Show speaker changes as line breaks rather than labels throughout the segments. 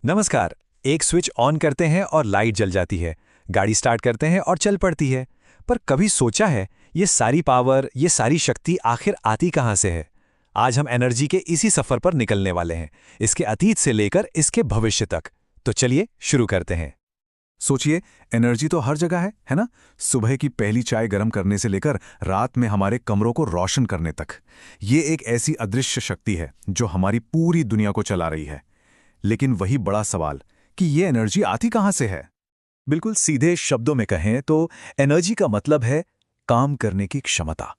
नमस्कार। एक switch on करते हैं और लाइट जल जाती है। गाड़ी स्टार्ट करते हैं और चल पड़ती है। पर कभी सोचा है ये सारी पावर, ये सारी शक्ति आखिर आती कहाँ से है? आज हम एनर्जी के इसी सफर पर निकलने वाले हैं, इसके अतीत से लेकर इसके भविष्य तक। तो चलिए शुरू करते हैं।
सोचिए, एनर्जी तो हर जगह है ना? सुबह की पहली चाय गर्म करने से लेकर रात में हमारे कमरों को रोशन करने तक। ये एक ऐसी अदृश्य शक्ति है जो हमारी पूरी दुनिया को चला रही है। लेकिन वही बड़ा सवाल कि ये एनर्जी आती कहाँ से है?
बिल्कुल सीधे शब्दों में कहें तो एनर्जी का मतलब है काम करने की क्षमता।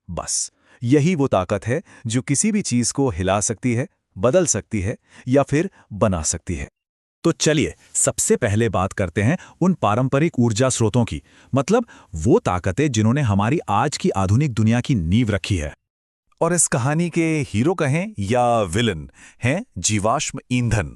बस यही वो ताकत है जो किसी भी चीज को हिला सकती है, बदल सकती है या फिर बना सकती है। तो चलिए सबसे पहले बात करते हैं उन पारंपरिक ऊर्जा स्रोतों की, मतलब वो ताकतें जिन्होंने हमारी आज की आधुनिक दुनिया की नींव रखी है। और इस कहानी के हीरो कहें या विलन हैं जीवाश्म ईंधन,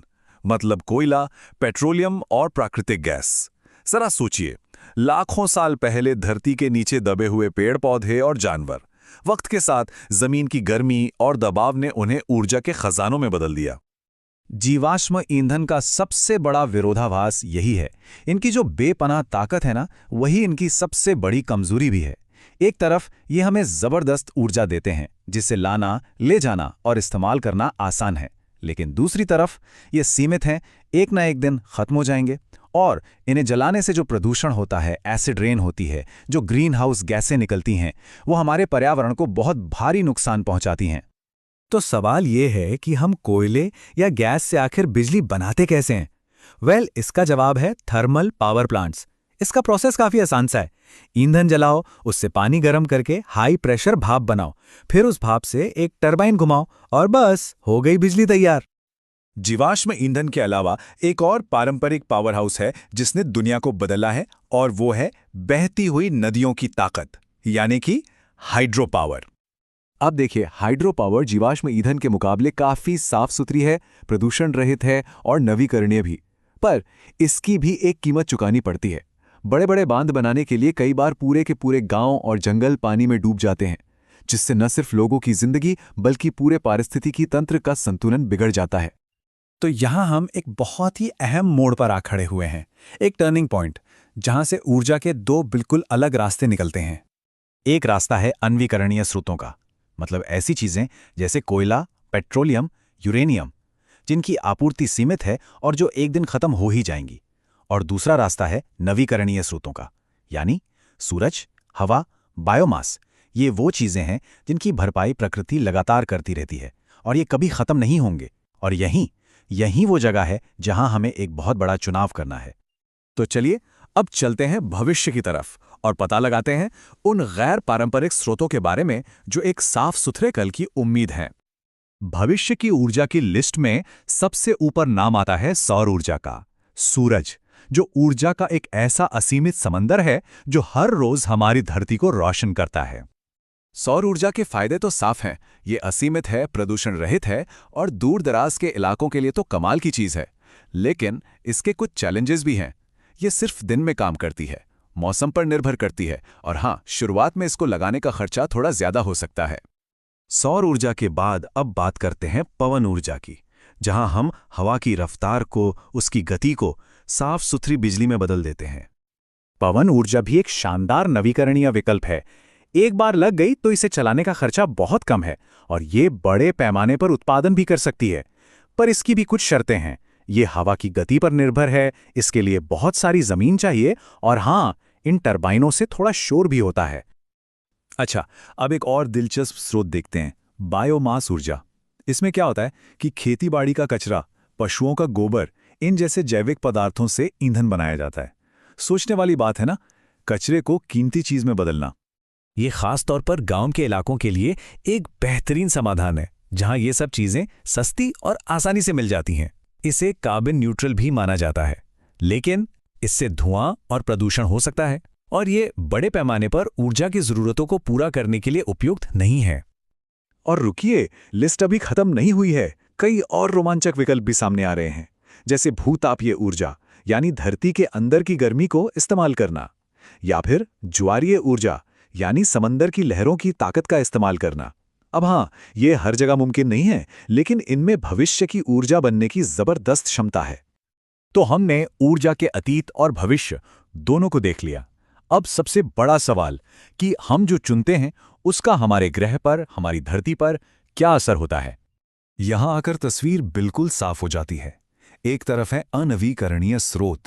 मतलब कोयला, पेट्रोलियम और प्राकृतिक गैस। जरा सोचिए, लाखों साल पहले धरती के नीचे दबे हुए पेड़ पौधे और जानवर, वक्त के साथ जमीन की गर्मी और दबाव ने उन्हें ऊर्जा के खजानों में बदल दिया। जीवाश्म ईंधन का सबसे बड़ा विरोधाभास यही है। इनकी जो बेपनाह ताकत है ना, वही इनकी सबसे बड़ी कमजोरी भी है। एक तरफ ये हमें जबरदस्त ऊर्जा देते हैं जिसे लाना, ले जाना और इस्तेमाल करना आसान है, लेकिन दूसरी तरफ ये सीमित हैं, एक ना एक दिन खत्म हो जाएंगे। और इन्हें जलाने से जो प्रदूषण होता है, एसिड रेन होती है, जो ग्रीन हाउस गैसें निकलती हैं, वो हमारे पर्यावरण को बहुत भारी नुकसान पहुंचाती हैं। तो सवाल ये है कि हम कोयले या गैस से आखिर बिजली बनाते कैसे हैं? इसका जवाब है थर्मल पावर प्लांट्स। इसका प्रोसेस काफी आसान सा है। ईंधन जलाओ, उससे पानी गर्म करके हाई प्रेशर भाप बनाओ, फिर उस भाप से एक टरबाइन घुमाओ और बस हो गई बिजली तैयार। जीवाश्म ईंधन के अलावा एक और पारंपरिक पावर हाउस है जिसने दुनिया को बदला है, और वो है बहती हुई नदियों की ताकत, यानी कि हाइड्रो पावर। अब देखिए, हाइड्रो पावर जीवाश्म ईंधन के मुकाबले काफी साफ सुथरी है, प्रदूषण रहित है और नवीकरणीय भी। पर इसकी भी एक कीमत चुकानी पड़ती है। बड़े बड़े बांध बनाने के लिए कई बार पूरे के पूरे गांव और जंगल पानी में डूब जाते हैं, जिससे न सिर्फ लोगों की जिंदगी बल्कि पूरे पारिस्थितिकी तंत्र का संतुलन बिगड़ जाता है। तो यहां हम एक बहुत ही अहम मोड़ पर आ खड़े हुए हैं, एक टर्निंग पॉइंट, जहां से ऊर्जा के दो बिल्कुल अलग रास्ते निकलते हैं। एक रास्ता है अनवीकरणीय स्रोतों का, मतलब ऐसी चीजें जैसे कोयला, पेट्रोलियम, यूरेनियम, जिनकी आपूर्ति सीमित है और जो एक दिन खत्म हो ही जाएंगी। और दूसरा रास्ता है नवीकरणीय स्रोतों का, यानी सूरज, हवा, बायोमास। ये वो चीजें हैं जिनकी भरपाई प्रकृति लगातार करती रहती है और ये कभी खत्म नहीं होंगे। और यही वो जगह है जहां हमें एक बहुत बड़ा चुनाव करना है। तो चलिए अब चलते हैं भविष्य की तरफ और पता लगाते हैं उन गैर पारंपरिक स्रोतों के बारे में जो एक साफ सुथरे कल की उम्मीद है। भविष्य की ऊर्जा की लिस्ट में सबसे ऊपर नाम आता है सौर ऊर्जा का। सूरज, जो ऊर्जा का एक ऐसा असीमित समंदर है जो हर रोज हमारी धरती को रोशन करता है। सौर ऊर्जा के फायदे तो साफ हैं। ये असीमित है, प्रदूषण रहित है और दूर दराज के इलाकों के लिए तो कमाल की चीज है। लेकिन इसके कुछ चैलेंजेस भी हैं। ये सिर्फ दिन में काम करती है, मौसम पर निर्भर करती है, और हाँ, शुरुआत में इसको लगाने का खर्चा थोड़ा ज्यादा हो सकता है। सौर ऊर्जा के बाद अब बात करते हैं पवन ऊर्जा की, जहां हम हवा की रफ्तार को, उसकी गति को साफ सुथरी बिजली में बदल देते हैं। पवन ऊर्जा भी एक शानदार नवीकरणीय विकल्प है। एक बार लग गई तो इसे चलाने का खर्चा बहुत कम है और ये बड़े पैमाने पर उत्पादन भी कर सकती है। पर इसकी भी कुछ शर्तें हैं। ये हवा की गति पर निर्भर है, इसके लिए बहुत सारी जमीन चाहिए, और हाँ, इन टरबाइनों से थोड़ा शोर भी होता है। अच्छा, अब एक और दिलचस्प स्रोत देखते हैं, बायोमास ऊर्जा। इसमें क्या होता है कि खेतीबाड़ी का कचरा, पशुओं का गोबर, इन जैसे जैविक पदार्थों से ईंधन बनाया जाता है। सोचने वाली बात है ना, कचरे को कीमती चीज में बदलना। ये खास तौर पर गांव के इलाकों के लिए एक बेहतरीन समाधान है, जहां ये सब चीजें सस्ती और आसानी से मिल जाती हैं। इसे कार्बन न्यूट्रल भी माना जाता है, लेकिन इससे धुआं और प्रदूषण हो सकता है और ये बड़े पैमाने पर ऊर्जा की जरूरतों को पूरा करने के लिए उपयुक्त नहीं है। और रुकिए, लिस्ट अभी खत्म नहीं हुई है। कई और रोमांचक विकल्प भी सामने आ रहे हैं, जैसे भूतापीय ऊर्जा, यानी धरती के अंदर की गर्मी को इस्तेमाल करना, या फिर ज्वारीय ऊर्जा, यानी समंदर की लहरों की ताकत का इस्तेमाल करना। अब हाँ, ये हर जगह मुमकिन नहीं है, लेकिन इनमें भविष्य की ऊर्जा बनने की जबरदस्त क्षमता है। तो हमने ऊर्जा के अतीत और भविष्य दोनों को देख लिया। अब सबसे बड़ा सवाल कि हम जो चुनते हैं उसका हमारे ग्रह पर, हमारी धरती पर क्या असर होता है।
यहां आकर तस्वीर बिल्कुल साफ हो जाती है। एक तरफ है अनवीकरणीय स्रोत,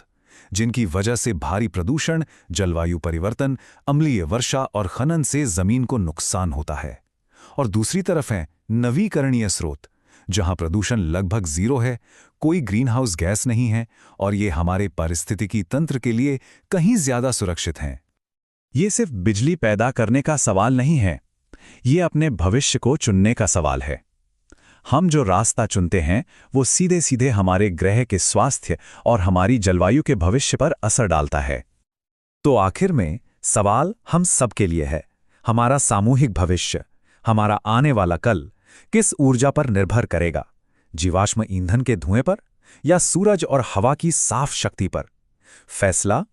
जिनकी वजह से भारी प्रदूषण, जलवायु परिवर्तन, अम्लीय वर्षा और खनन से जमीन को नुकसान होता है। और दूसरी तरफ है नवीकरणीय स्रोत, जहां प्रदूषण लगभग जीरो है, कोई ग्रीनहाउस गैस नहीं है और ये हमारे पारिस्थितिकी तंत्र के लिए कहीं ज्यादा सुरक्षित हैं।
ये सिर्फ बिजली पैदा करने का सवाल नहीं है, ये अपने भविष्य को चुनने का सवाल है। हम जो रास्ता चुनते हैं वो सीधे सीधे हमारे ग्रह के स्वास्थ्य और हमारी जलवायु के भविष्य पर असर डालता है। तो आखिर में सवाल हम सबके लिए है, हमारा सामूहिक भविष्य, हमारा आने वाला कल किस ऊर्जा पर निर्भर करेगा? जीवाश्म ईंधन के धुएं पर या सूरज और हवा की साफ शक्ति पर? फैसला